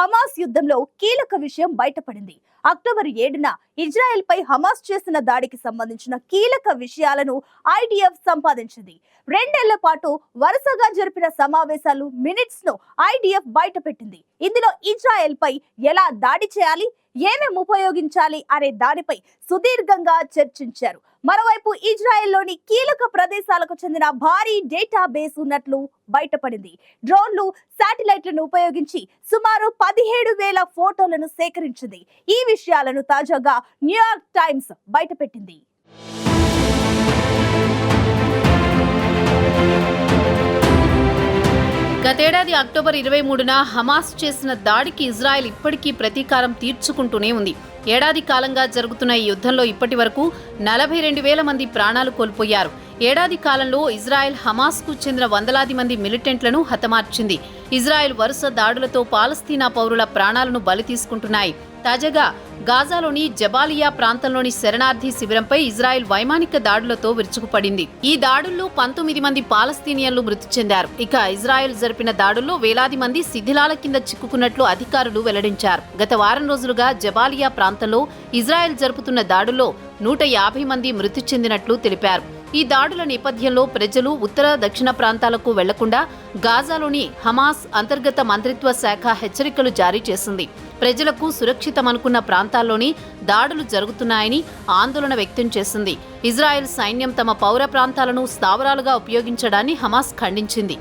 Hamas యుద్ధంలో కీలక విషయం బయటపడింది. అక్టోబర్ 7న ఇజ్రాయెల్ పై హమాస్ చేసిన దాడికి సంబంధించిన కీలక విషయాలను ఐడిఎఫ్ సంపాదించింది. 2 ఏళ్ల పాటు వరుసగా జరిపిన సమావేశాలు మినిట్స్ ను ఐడిఎఫ్ బయటపెట్టింది. ఇందులో ఇజ్రాయెల్ పై ఎలా దాడి చేయాలి, ఏమేం ఉపయోగించాలి అనే దానిపై సుదీర్ఘంగా చర్చించారు. మరోవైపు ఇజ్రాయెల్లోని కీలక ప్రదేశాలకు చెందిన భారీ డేటా బేస్ ఉన్నట్లు బయటపడింది. డ్రోన్లు, శాటిలైట్లను ఉపయోగించి సుమారు 17,000 ఫోటోలను సేకరించింది. ఈ విషయాలను తాజాగా న్యూయార్క్ టైమ్స్ బయటపెట్టింది. గతేడాది అక్టోబర్ 23న హమాస్ చేసిన దాడికి ఇజ్రాయెల్ ఇప్పటికీ ప్రతీకారం తీర్చుకుంటూనే ఉంది. ఏడాది కాలంగా జరుగుతున్న ఈ యుద్ధంలో ఇప్పటి వరకు 42,000 మంది ప్రాణాలు కోల్పోయారు. ఏడాది కాలంలో ఇజ్రాయెల్ హమాస్కు చెందిన వందలాది మంది మిలిటెంట్లను హతమార్చింది. ఇజ్రాయెల్ వరుస దాడులతో పాలస్తీనా పౌరుల ప్రాణాలను బలి తీసుకుంటున్నాయి. తాజాగా గాజాలోని జబాలియా ప్రాంతంలోని శరణార్థి శిబిరంపై ఇజ్రాయెల్ వైమానిక దాడులతో విరుచుకుపడింది. ఈ దాడుల్లో 19 మంది పాలస్తీనియన్లు మృతి చెందారు. ఇక ఇజ్రాయెల్ జరిపిన దాడుల్లో వేలాది మంది శిథిలాల కింద చిక్కుకున్నట్లు అధికారులు వెల్లడించారు. గత వారం రోజులుగా జబాలియా ప్రాంతంలో ఇజ్రాయెల్ జరుపుతున్న దాడుల్లో 150 మంది మృతి చెందినట్లు తెలిపారు. ఈ దాడుల నేపథ్యంలో ప్రజలు ఉత్తర దక్షిణ ప్రాంతాలకు వెళ్లకుండా గాజాలోని హమాస్ అంతర్గత మంత్రిత్వ శాఖ హెచ్చరికలు జారీ చేసింది. ప్రజలకు సురక్షితమనుకున్న ప్రాంతాల్లోని దాడులు జరుగుతున్నాయని ఆందోళన వ్యక్తం చేసింది. ఇజ్రాయెల్ సైన్యం తమ పౌర ప్రాంతాలను స్థావరాలుగా ఉపయోగించడాన్ని హమాస్ ఖండించింది.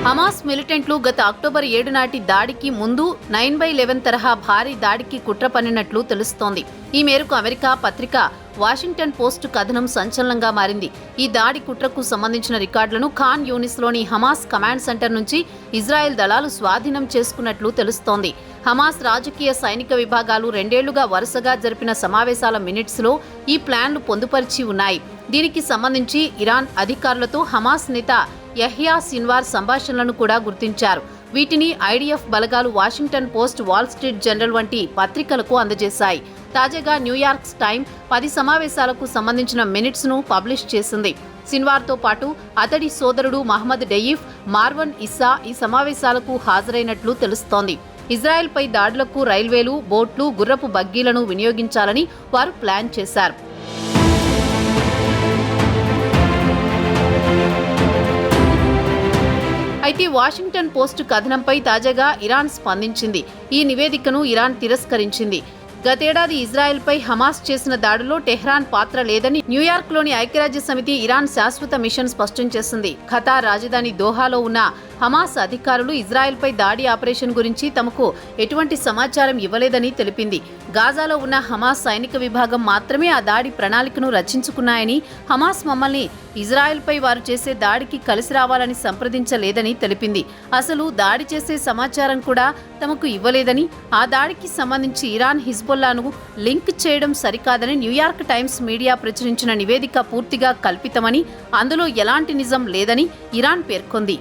హమాస్ మిలిటెంట్లు గత అక్టోబర్ 7 నాటి దాడికి ముందు 9/11 తరహా భారీ దాడికి కుట్ర పన్నినట్లు తెలుస్తోంది. ఈ మేరకు అమెరికా పత్రిక వాషింగ్టన్ పోస్ట్ కథనం సంచలనంగా మారింది. ఈ దాడి కుట్రకు సంబంధించిన రికార్డులను ఖాన్ యూనిస్లోని హమాస్ కమాండ్ సెంటర్ నుంచి ఇజ్రాయెల్ దళాలు స్వాధీనం చేసుకున్నట్లు తెలుస్తోంది. హమాస్ రాజకీయ సైనిక విభాగాలు 2 ఏళ్లుగా వరుసగా జరిపిన సమావేశాల మినిట్స్లో ఈ ప్లాన్లు పొందుపరిచి ఉన్నాయి. దీనికి సంబంధించి ఇరాన్ అధికారులతో హమాస్ నేత యహ్యా సిన్వార్ సంభాషణలను కూడా గుర్తించారు. వీటిని ఐడిఎఫ్ బలగాలు Washington post, wall street journal వంటి పత్రికలకు అందజేశాయి. తాజాగా న్యూయార్క్ టైమ్ 10 సమావేశాలకు సంబంధించిన మినిట్స్ ను పబ్లిష్ చేసింది. సిన్వార్తో పాటు అతడి సోదరుడు మహమ్మద్ డెయీఫ్, మార్వన్ ఇస్సా ఈ సమావేశాలకు హాజరైనట్లు తెలుస్తోంది. ఇజ్రాయెల్పై దాడులకు రైల్వేలు, బోట్లు, గుర్రపు బగ్గీలను వినియోగించాలని వారు ప్లాన్ చేశారు. అయితే వాషింగ్టన్ పోస్ట్ కథనంపై తాజాగా ఇరాన్ స్పందించింది. ఈ నివేదికను ఇరాన్ తిరస్కరించింది. గతేడాది ఇజ్రాయెల్పై హమాస్ చేసిన దాడుల్లో టెహ్రాన్ పాత్ర లేదని న్యూయార్క్లోని ఐక్యరాజ్య సమితి ఇరాన్ శాశ్వత మిషన్ స్పష్టం చేసింది. ఖతార్ రాజధాని దోహాలో ఉన్న హమాస్ అధికారులు ఇజ్రాయెల్పై దాడి ఆపరేషన్ గురించి తమకు ఎటువంటి సమాచారం ఇవ్వలేదని తెలిపింది. గాజాలో ఉన్న హమాస్ సైనిక విభాగం మాత్రమే ఆ దాడి ప్రణాళికను రచించుకున్నాయని, హమాస్ మమ్మల్ని ఇజ్రాయెల్పై వారు చేసే దాడికి కలిసి రావాలని సంప్రదించలేదని తెలిపింది. అసలు దాడి చేసే సమాచారం కూడా తమకు ఇవ్వలేదని, ఆ దాడికి సంబంధించి ఇరాన్ హిజ్బుల్లాను లింక్ చేయడం సరికాదని న్యూయార్క్ టైమ్స్ మీడియా ప్రచురించిన నివేదిక పూర్తిగా కల్పితమని, అందులో ఎలాంటి నిజం లేదని ఇరాన్ పేర్కొంది.